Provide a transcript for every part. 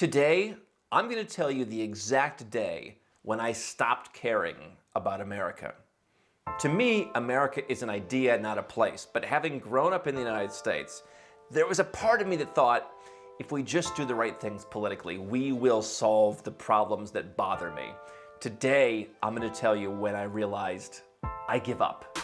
Today, I'm going to tell you the exact day when I stopped caring about America. To me, America is an idea, not a place. But having grown up in the United States, there was a part of me that thought, if we just do the right things politically, we will solve the problems that bother me. Today, I'm going to tell you when I realized I give up.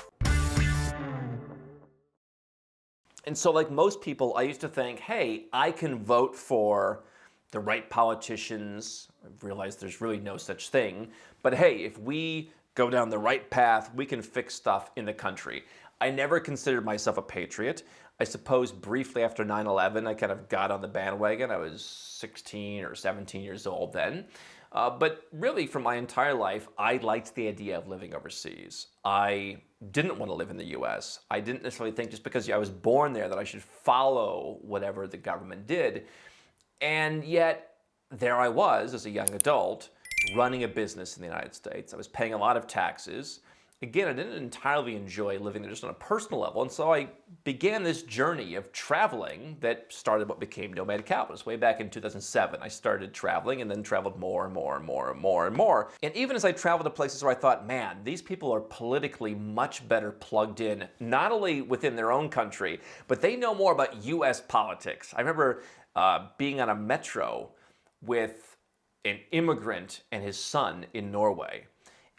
And so like most people, I used to think, hey, I can vote for the right politicians. I've realized there's really no such thing. But hey, if we go down the right path, we can fix stuff in the country. I never considered myself a patriot. I suppose briefly after 9/11, I kind of got on the bandwagon. I was 16 or 17 years old then. But really, for my entire life, I liked the idea of living overseas. I didn't want to live in the US. I didn't necessarily think just because I was born there that I should follow whatever the government did. And yet, there I was as a young adult running a business in the United States. I was paying a lot of taxes. Again, I didn't entirely enjoy living there just on a personal level. And so I began this journey of traveling that started what became Nomad Capitalist. Way back in 2007, I started traveling and then traveled more and more and more and more and more. And even as I traveled to places where I thought, man, these people are politically much better plugged in, not only within their own country, but they know more about US politics. I remember being on a metro with an immigrant and his son in Norway.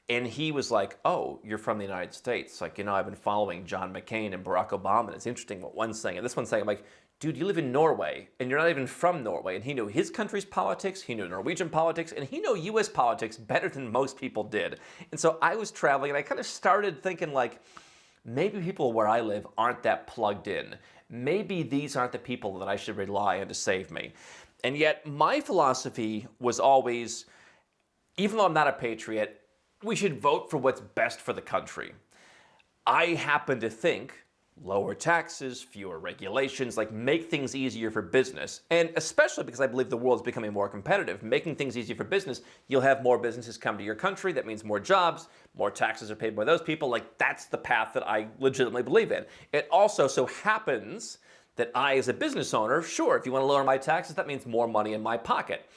And he was like, oh, you're from the United States. Like, I've been following John McCain and Barack Obama. And it's interesting what one's saying and this one's saying. I'm like, dude, you live in Norway and you're not even from Norway. And he knew his country's politics, he knew Norwegian politics, and he knew US politics better than most people did. And so I was traveling and I kind of started thinking like, maybe people where I live aren't that plugged in. Maybe these aren't the people that I should rely on to save me. And yet my philosophy was always, even though I'm not a patriot, we should vote for what's best for the country. I happen to think lower taxes, fewer regulations, like make things easier for business. And especially because I believe the world is becoming more competitive. Making things easier for business, you'll have more businesses come to your country. That means more jobs, more taxes are paid by those people. Like that's the path that I legitimately believe in. It also so happens that I, as a business owner, sure, if you want to lower my taxes, that means more money in my pocket.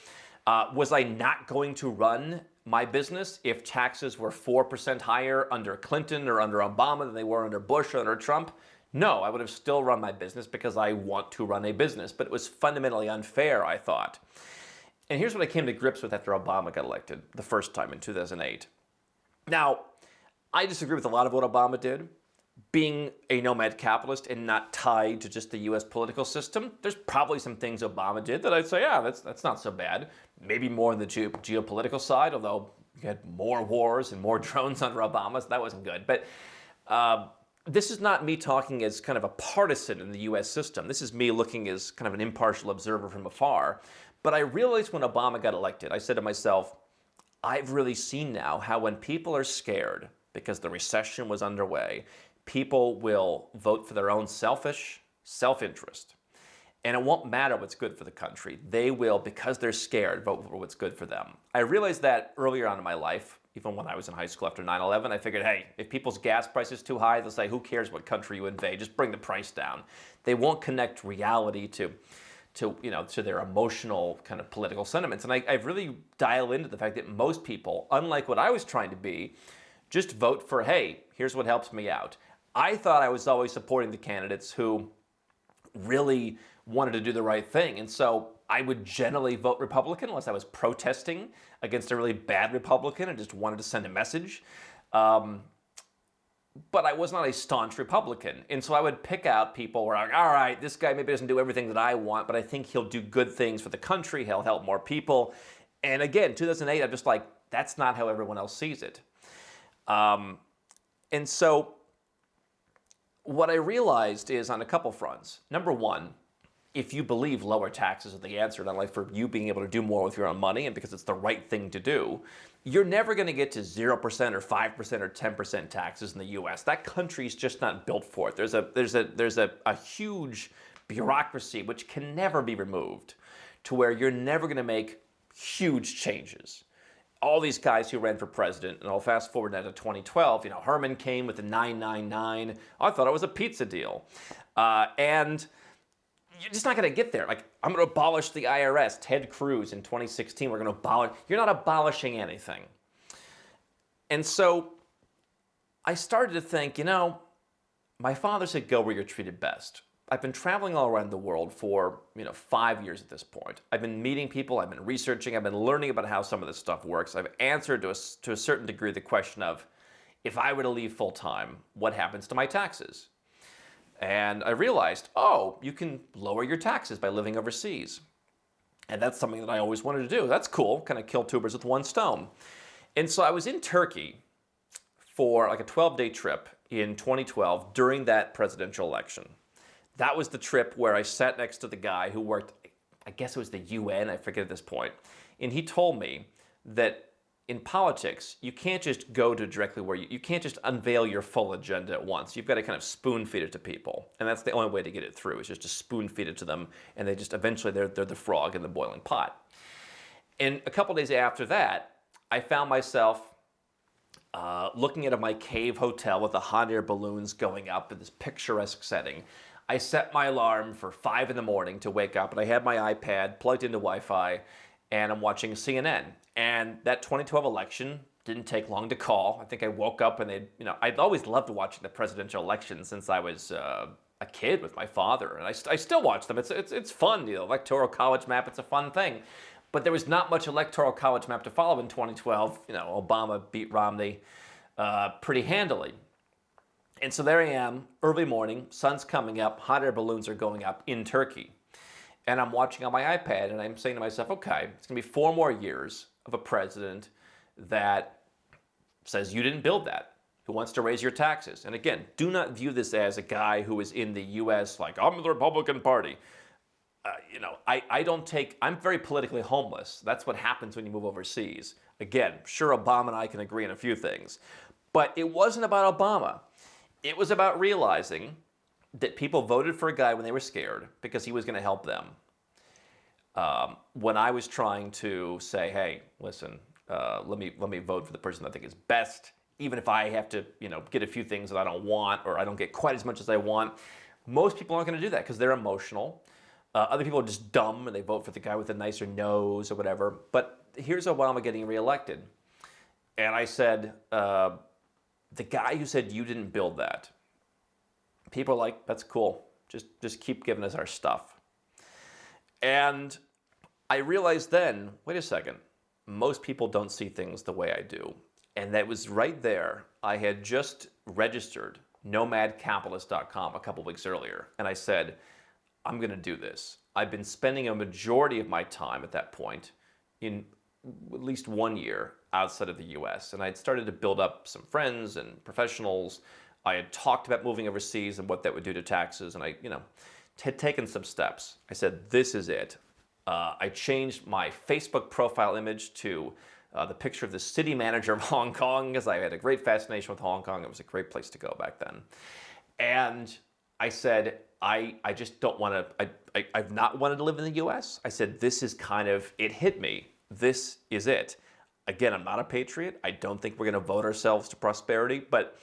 Was I not going to run my business if taxes were 4% higher under Clinton or under Obama than they were under Bush or under Trump? No, I would have still run my business because I want to run a business, but it was fundamentally unfair, I thought. And here's what I came to grips with after Obama got elected the first time in 2008. Now, I disagree with a lot of what Obama did. Being a nomad capitalist and not tied to just the US political system, there's probably some things Obama did that I'd say, yeah, that's not so bad. Maybe more on the geopolitical side, although you had more wars and more drones under Obama, so that wasn't good. But this is not me talking as kind of a partisan in the US system. This is me looking as kind of an impartial observer from afar. But I realized when Obama got elected, I said to myself, I've really seen now how when people are scared because the recession was underway, people will vote for their own selfish self-interest. And it won't matter what's good for the country. They will, because they're scared, vote for what's good for them. I realized that earlier on in my life, even when I was in high school after 9/11, I figured, hey, if people's gas price is too high, they'll say, who cares what country you invade? Just bring the price down. They won't connect reality to their emotional kind of political sentiments. And I've really dialed into the fact that most people, unlike what I was trying to be, just vote for, hey, here's what helps me out. I thought I was always supporting the candidates who really wanted to do the right thing. And so I would generally vote Republican unless I was protesting against a really bad Republican and just wanted to send a message. But I was not a staunch Republican. And so I would pick out people where I'm like, all right, this guy maybe doesn't do everything that I want, but I think he'll do good things for the country. He'll help more people. And again, 2008, I'm just like, that's not how everyone else sees it. And so what I realized is on a couple fronts. Number one, if you believe lower taxes are the answer, not only for you being able to do more with your own money and because it's the right thing to do, you're never going to get to 0% or 5% or 10% taxes in the US. That country's just not built for it. There's a huge bureaucracy which can never be removed to where you're never going to make huge changes. All these guys who ran for president, and I'll fast forward now to 2012, Herman came with the 999. I thought it was a pizza deal. And you're just not going to get there. Like, I'm going to abolish the IRS. Ted Cruz in 2016, we're going to abolish. You're not abolishing anything. And so I started to think, my father said, go where you're treated best. I've been traveling all around the world for, 5 years at this point. I've been meeting people, I've been researching, I've been learning about how some of this stuff works. I've answered to a certain degree the question of, if I were to leave full time, what happens to my taxes? And I realized, you can lower your taxes by living overseas. And that's something that I always wanted to do. That's cool, kind of kill two birds with one stone. And so I was in Turkey for like a 12-day trip in 2012 during that presidential election. That was the trip where I sat next to the guy who worked, I guess it was the UN, I forget at this point. And he told me that in politics, you can't just go to directly where you can't just unveil your full agenda at once. You've got to kind of spoon feed it to people. And that's the only way to get it through, is just to spoon feed it to them. And they just, eventually they're the frog in the boiling pot. And a couple days after that, I found myself looking at my cave hotel with the hot air balloons going up in this picturesque setting. I set my alarm for 5 in the morning to wake up, and I had my iPad plugged into Wi-Fi, and I'm watching CNN. And that 2012 election didn't take long to call. I think I woke up and I'd always loved watching the presidential elections since I was a kid with my father, and I still watch them. It's fun, electoral college map. It's a fun thing, but there was not much electoral college map to follow in 2012. Obama beat Romney pretty handily. And so there I am, early morning, sun's coming up, hot air balloons are going up in Turkey. And I'm watching on my iPad, and I'm saying to myself, okay, it's going to be 4 more years of a president that says you didn't build that, who wants to raise your taxes. And again, do not view this as a guy who is in the U.S. like, I'm the Republican Party. I'm very politically homeless. That's what happens when you move overseas. Again, sure, Obama and I can agree on a few things. But it wasn't about Obama. It was about realizing that people voted for a guy when they were scared because he was going to help them. When I was trying to say, hey, listen, let me vote for the person that I think is best, even if I have to, get a few things that I don't want or I don't get quite as much as I want. Most people aren't going to do that because they're emotional. Other people are just dumb and they vote for the guy with the nicer nose or whatever. But here's Obama getting reelected. And I said, the guy who said you didn't build that, people are like, that's cool. Just keep giving us our stuff. And I realized then, wait a second, most people don't see things the way I do. And that was right there. I had just registered nomadcapitalist.com a couple weeks earlier. And I said, I'm going to do this. I've been spending a majority of my time at that point in at least 1 year outside of the US. And I'd started to build up some friends and professionals. I had talked about moving overseas and what that would do to taxes. And I, had taken some steps. I said, this is it. I changed my Facebook profile image to the picture of the city manager of Hong Kong because I had a great fascination with Hong Kong. It was a great place to go back then. And I said, I just don't want to, I've not wanted to live in the US. I said, this is it hit me. This is it. Again, I'm not a patriot. I don't think we're going to vote ourselves to prosperity, but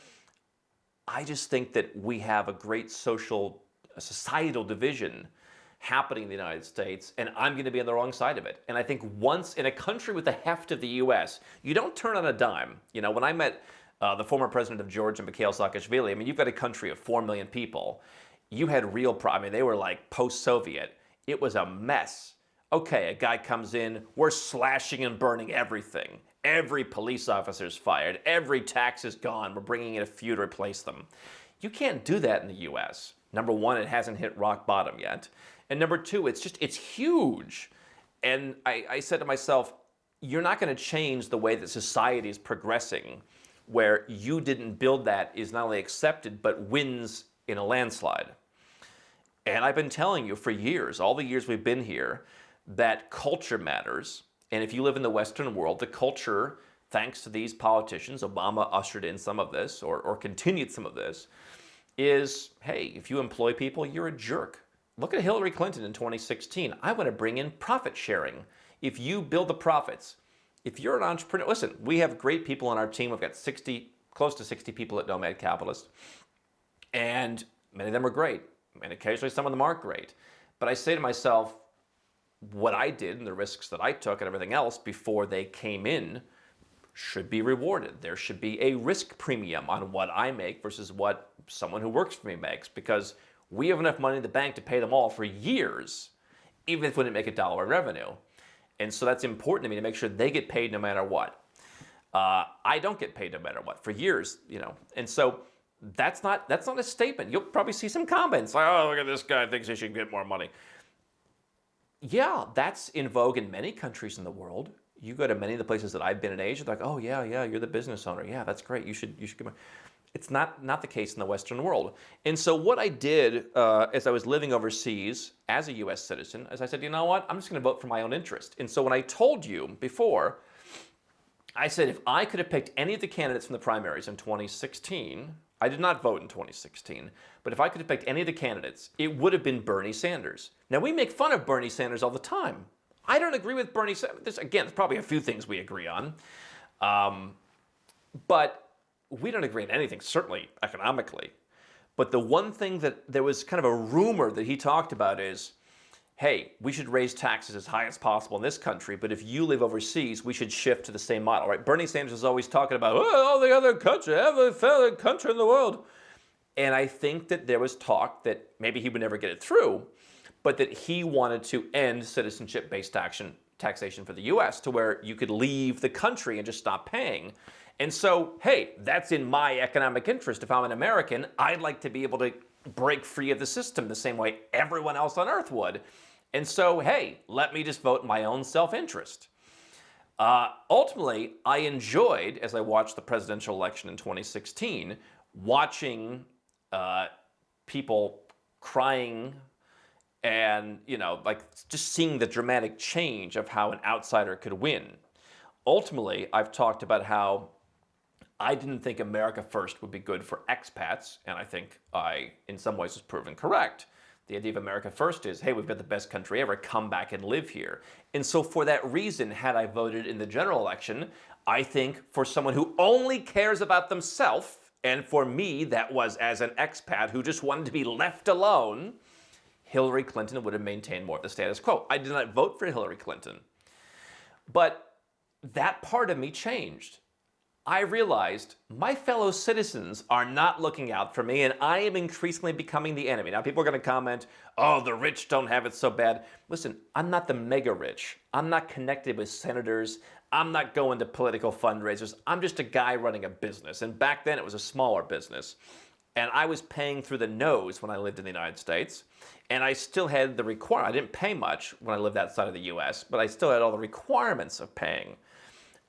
I just think that we have a great societal division happening in the United States, and I'm going to be on the wrong side of it. And I think once in a country with the heft of the U.S., you don't turn on a dime. When I met the former president of Georgia, Mikhail Saakashvili, you've got a country of 4 million people. You had real problems. They were like post-Soviet. It was a mess. Okay, a guy comes in, we're slashing and burning everything. Every police officer's fired. Every tax is gone. We're bringing in a few to replace them. You can't do that in the U.S. Number one, it hasn't hit rock bottom yet. And number two, it's huge. And I said to myself, you're not going to change the way that society is progressing, where you didn't build that is not only accepted, but wins in a landslide. And I've been telling you for years, all the years we've been here, that culture matters. And if you live in the Western world, the culture, thanks to these politicians, Obama ushered in some of this or continued some of this, is, hey, if you employ people, you're a jerk. Look at Hillary Clinton in 2016. I want to bring in profit sharing. If you build the profits, if you're an entrepreneur, listen, we have great people on our team. We've got close to 60 people at Nomad Capitalist. And many of them are great. And occasionally some of them aren't great. But I say to myself, what I did and the risks that I took and everything else before they came in should be rewarded. There should be a risk premium on what I make versus what someone who works for me makes, because we have enough money in the bank to pay them all for years, even if we didn't make a dollar in revenue. And so that's important to me to make sure they get paid no matter what. I don't get paid no matter what for years, And so that's not a statement. You'll probably see some comments like, "Oh, look at this guy thinks he should get more money." Yeah, that's in vogue in many countries in the world. You go to many of the places that I've been in Asia, they're like, "Oh yeah, you're the business owner. Yeah, that's great. You should get more." It's not the case in the Western world. And so what I did as I was living overseas as a U.S. citizen is I said, you know what? I'm just going to vote for my own interest. And so when I told you before, I said if I could have picked any of the candidates from the primaries in 2016, I did not vote in 2016, but if I could have picked any of the candidates, it would have been Bernie Sanders. Now, we make fun of Bernie Sanders all the time. I don't agree with Bernie Sanders. There's probably a few things we agree on. But we don't agree on anything, certainly economically. But the one thing that there was kind of a rumor that he talked about is, hey, we should raise taxes as high as possible in this country, but if you live overseas, we should shift to the same model, right? Bernie Sanders is always talking about, all the other country, every other country in the world. And I think that there was talk that maybe he would never get it through, but that he wanted to end citizenship-based taxation for the U.S. to where you could leave the country and just stop paying. And so, hey, that's in my economic interest. If I'm an American, I'd like to be able to break free of the system the same way everyone else on earth would. And so, hey, let me just vote in my own self-interest. Ultimately, I enjoyed, as I watched the presidential election in 2016, watching people crying and, just seeing the dramatic change of how an outsider could win. Ultimately, I've talked about how I didn't think America First would be good for expats, and I think I, in some ways, was proven correct. The idea of America First is, hey, we've got the best country ever, come back and live here. And so for that reason, had I voted in the general election, I think for someone who only cares about themselves, and for me, that was as an expat who just wanted to be left alone, Hillary Clinton would have maintained more of the status quo. I did not vote for Hillary Clinton. But that part of me changed. I realized my fellow citizens are not looking out for me, and I am increasingly becoming the enemy. Now, people are going to comment, oh, the rich don't have it so bad. Listen, I'm not the mega rich. I'm not connected with senators. I'm not going to political fundraisers. I'm just a guy running a business. And back then, it was a smaller business. And I was paying through the nose when I lived in the United States. And I still had the requirement. I didn't pay much when I lived outside of the U.S., but I still had all the requirements of paying.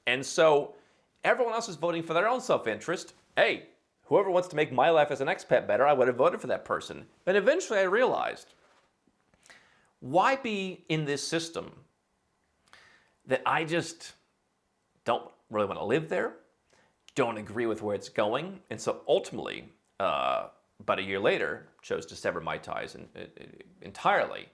And so everyone else is voting for their own self-interest. Hey, whoever wants to make my life as an expat better, I would have voted for that person. And eventually I realized, why be in this system that I just don't really want to live there, don't agree with where it's going, and so ultimately, about a year later, chose to sever my ties entirely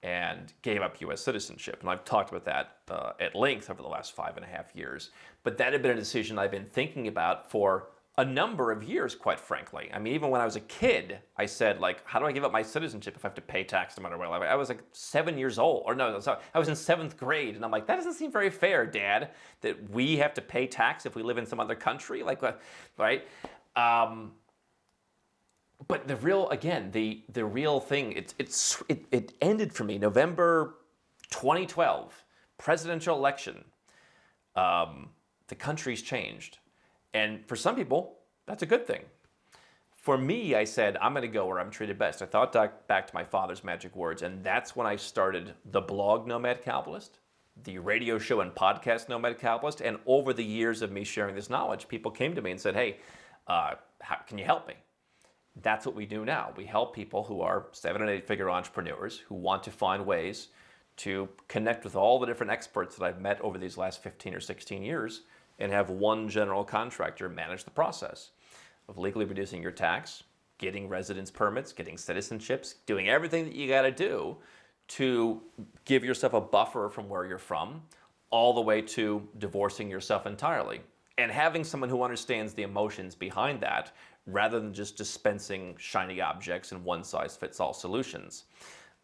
and gave up U.S. citizenship. And I've talked about that at length over the last 5.5 years. But that had been a decision I've been thinking about for a number of years, quite frankly. I mean, even when I was a kid, I said, how do I give up my citizenship if I have to pay tax no matter what? I was 7 years old, or no, sorry, I was in 7th grade, and I'm like, that doesn't seem very fair, Dad, that we have to pay tax if we live in some other country, right? But the real, again, the real thing, it ended for me November 2012, presidential election. The country's changed. And for some people, that's a good thing. For me, I said, I'm going to go where I'm treated best. I thought back to my father's magic words, and that's when I started the blog Nomad Capitalist, the radio show and podcast Nomad Capitalist, and over the years of me sharing this knowledge, people came to me and said, hey, can you help me? That's what we do now. We help people who are 7- and 8-figure entrepreneurs who want to find ways to connect with all the different experts that I've met over these last 15 or 16 years and have one general contractor manage the process of legally reducing your tax, getting residence permits, getting citizenships, doing everything that you got to do to give yourself a buffer from where you're from, all the way to divorcing yourself entirely. And having someone who understands the emotions behind that rather than just dispensing shiny objects and one-size-fits-all solutions.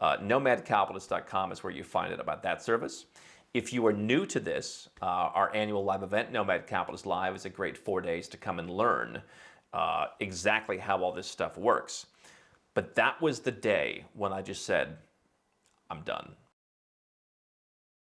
Nomadcapitalist.com is where you find out about that service. If you are new to this, our annual live event, Nomad Capitalist Live, is a great 4 days to come and learn exactly how all this stuff works. But that was the day when I just said, I'm done.